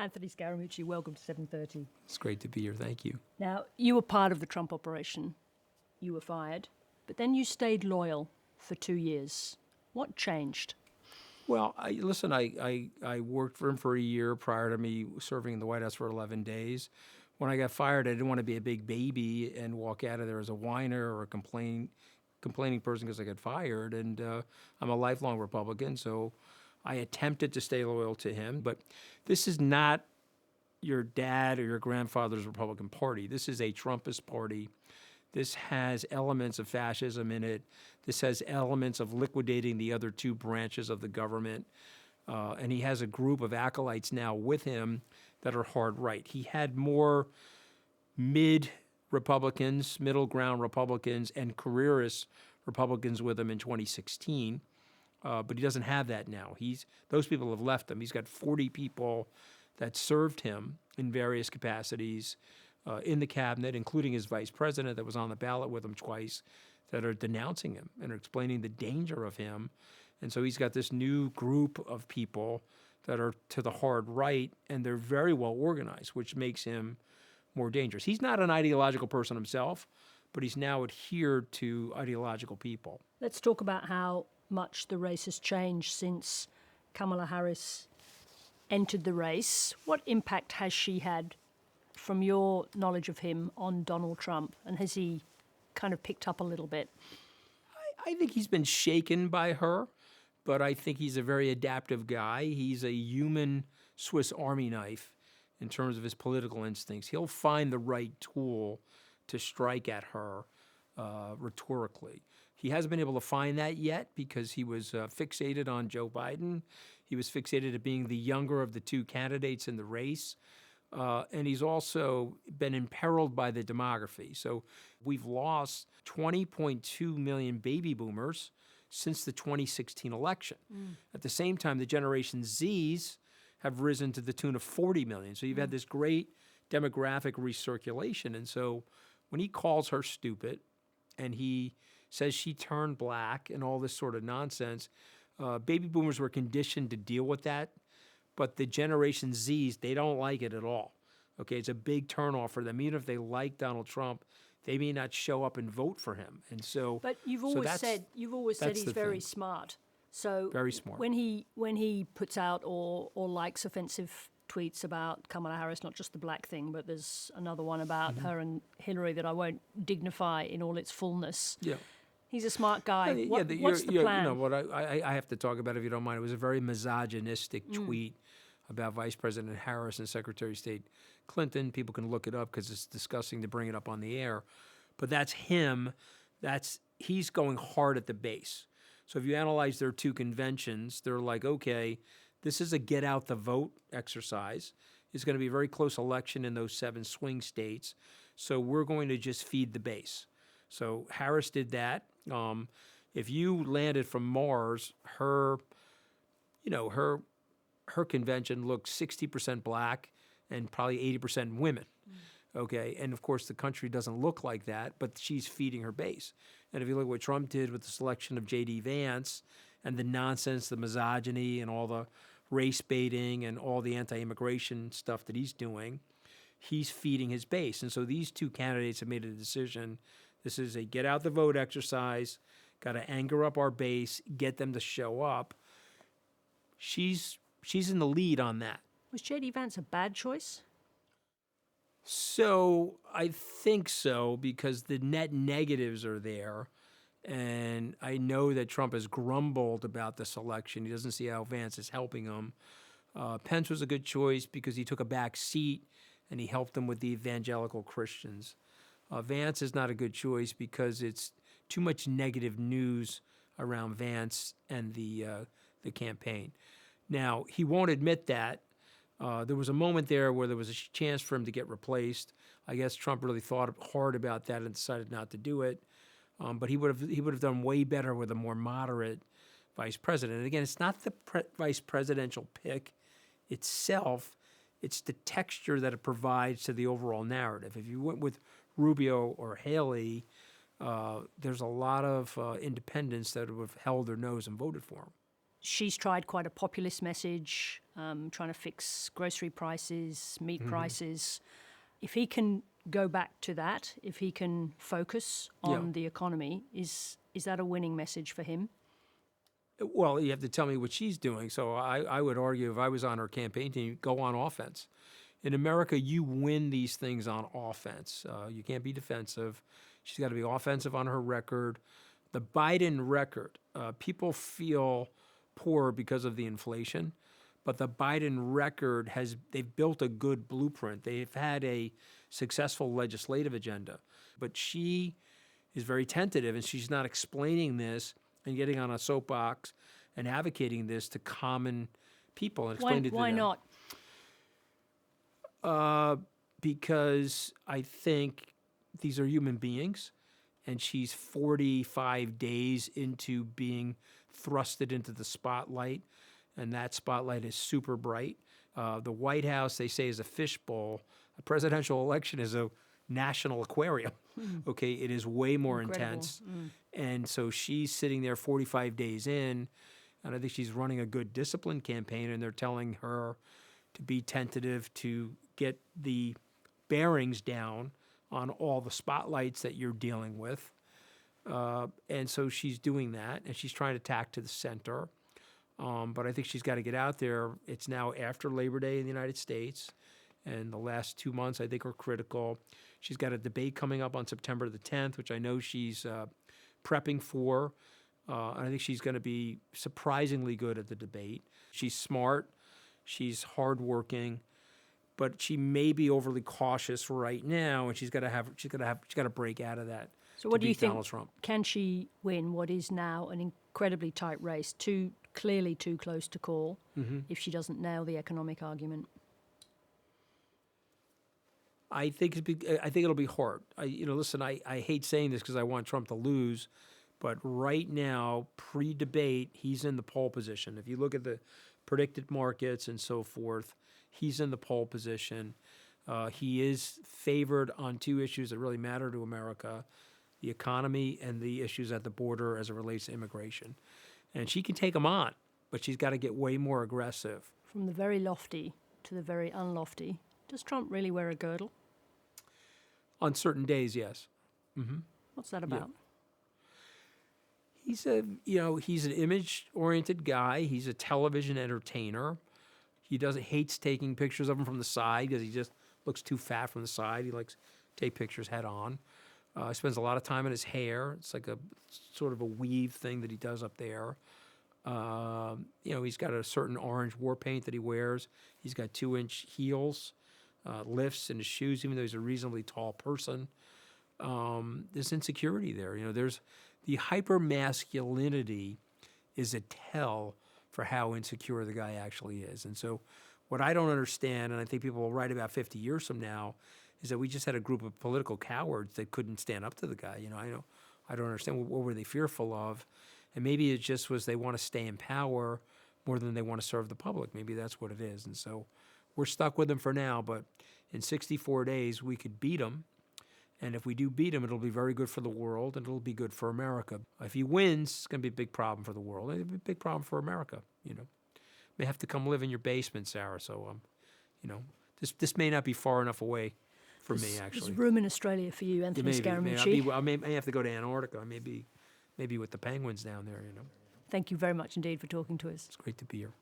Anthony Scaramucci, welcome to 7:30. It's great to be here. Thank you. Now, you were part of the Trump operation. You were fired, but then you stayed loyal for 2 years. What changed? Well, I worked for him for a year prior to me serving in the White House for 11 days. When I got fired, I didn't want to be a big baby and walk out of there as a whiner or a complaining person because I got fired. And I'm a lifelong Republican, so I attempted to stay loyal to him. But this is not your dad or your grandfather's Republican Party. This is a Trumpist party. This has elements of fascism in it. This has elements of liquidating the other two branches of the government. And he has a group of acolytes now with him that are hard right. He had more mid-Republicans, middle ground Republicans, and careerist Republicans with him in 2016. But he doesn't have that now. Those people have left him. He's got 40 people that served him in various capacities in the cabinet, including his vice president that was on the ballot with him twice, that are denouncing him and are explaining the danger of him. And so he's got this new group of people that are to the hard right, and they're very well organized, which makes him more dangerous. He's not an ideological person himself, but he's now adhered to ideological people. Let's talk about how much the race has changed since Kamala Harris entered the race. What impact has she had, from your knowledge of him, on Donald Trump? And has he kind of picked up a little bit? I think he's been shaken by her, but I think he's a very adaptive guy. He's a human Swiss Army knife in terms of his political instincts. He'll find the right tool to strike at her rhetorically. He hasn't been able to find that yet because he was fixated on Joe Biden. He was fixated at being the younger of the two candidates in the race. And he's also been imperiled by the demography. So we've lost 20.2 million baby boomers since the 2016 election. At the same time, the Generation Zs have risen to the tune of 40 million. So you've had this great demographic recirculation. And so when he calls her stupid and he says she turned black and all this sort of nonsense, baby boomers were conditioned to deal with that. But the Generation Zs, they don't like it at all. Okay, it's a big turnoff for them. Even if they like Donald Trump, they may not show up and vote for him. And so, but you've always said he's very smart. So very smart. When he puts out or likes offensive tweets about Kamala Harris, not just the black thing, but there's another one about her and Hillary that I won't dignify in all its fullness. Yeah. He's a smart guy. What's the plan? You know, what I have to talk about, if you don't mind, it was a very misogynistic tweet about Vice President Harris and Secretary of State Clinton. People can look it up because it's disgusting to bring it up on the air. But that's him. He's going hard at the base. So if you analyze their two conventions, they're like, okay, this is a get out the vote exercise. It's going to be a very close election in those 7 swing states. So we're going to just feed the base. So Harris did that. If you landed from Mars, her convention looked 60% black and probably 80% women. Okay, and of course the country doesn't look like that, but she's feeding her base. And if you look at what Trump did with the selection of J.D. Vance and the nonsense, the misogyny and all the race baiting and all the anti-immigration stuff that he's doing, he's feeding his base. And so these two candidates have made a decision. This is a get out the vote exercise, got to anger up our base, get them to show up. She's in the lead on that. Was J.D. Vance a bad choice? So I think so, because the net negatives are there. And I know that Trump has grumbled about the selection. He doesn't see how Vance is helping him. Pence was a good choice because he took a back seat and he helped them with the evangelical Christians. Vance is not a good choice because it's too much negative news around Vance and the campaign. Now, he won't admit that. There was a moment there where there was a chance for him to get replaced. I guess Trump really thought hard about that and decided not to do it. But he would have done way better with a more moderate vice president. And again, it's not the vice presidential pick itself. It's the texture that it provides to the overall narrative. If you went with Rubio or Haley, there's a lot of independents that would have held their nose and voted for him. she's tried quite a populist message, trying to fix grocery prices, meat prices. If he can go back to that, if he can focus on the economy, is that a winning message for him? Well, you have to tell me what she's doing. So I would argue if I was on her campaign team, go on offense. In America, you win these things on offense. You can't be defensive. She's got to be offensive on her record. The Biden record, people feel poor because of the inflation, but the Biden record they've built a good blueprint. They've had a successful legislative agenda, but she is very tentative and she's not explaining this and getting on a soapbox and advocating this to common people and explaining it to them. Why not? Because I think these are human beings, and she's 45 days into being thrusted into the spotlight, and that spotlight is super bright. The White House, they say, is a fishbowl. A presidential election is a national aquarium. Okay, it is way more intense. And so she's sitting there 45 days in, and I think she's running a good discipline campaign, and they're telling her to be tentative, to get the bearings down on all the spotlights that you're dealing with. And so she's doing that, and she's trying to tack to the center. But I think she's got to get out there. It's now after Labor Day in the United States, and the last 2 months, I think, are critical. She's got a debate coming up on September the 10th, which I know she's prepping for. And I think she's going to be surprisingly good at the debate. She's smart. She's hardworking, but she may be overly cautious right now, and she's got to break out of that. So what do you think? Donald Trump. Can she win what is now an incredibly tight race, clearly too close to call, if she doesn't nail the economic argument? I think it'll be hard. Listen, I hate saying this because I want Trump to lose, but right now, pre-debate, he's in the pole position. If you look at the predicted markets and so forth, he's in the pole position. He is favored on two issues that really matter to America: the economy and the issues at the border as it relates to immigration. And she can take them on, but she's got to get way more aggressive. From the very lofty to the very unlofty, does Trump really wear a girdle? On certain days, yes. What's that about? Yeah. He's an image-oriented guy. He's a television entertainer. He hates taking pictures of him from the side because he just looks too fat from the side. He likes to take pictures head on. He spends a lot of time in his hair. It's like a sort of a weave thing that he does up there. He's got a certain orange war paint that he wears. He's got 2-inch heels, lifts in his shoes, even though he's a reasonably tall person. There's insecurity there. There's the hyper-masculinity is a tell for how insecure the guy actually is. And so what I don't understand, and I think people will write about 50 years from now, is that we just had a group of political cowards that couldn't stand up to the guy. I don't understand. What were they fearful of? And maybe it just was they want to stay in power more than they want to serve the public. Maybe that's what it is. And so we're stuck with him for now, but in 64 days, we could beat him. And if we do beat him, it'll be very good for the world, and it'll be good for America. If he wins, it's going to be a big problem for the world. It'll be a big problem for America. May have to come live in your basement, Sarah. So, this may not be far enough away for me, actually. There's room in Australia for you, Anthony Scaramucci. I may have to go to Antarctica. Maybe with the penguins down there. Thank you very much indeed for talking to us. It's great to be here.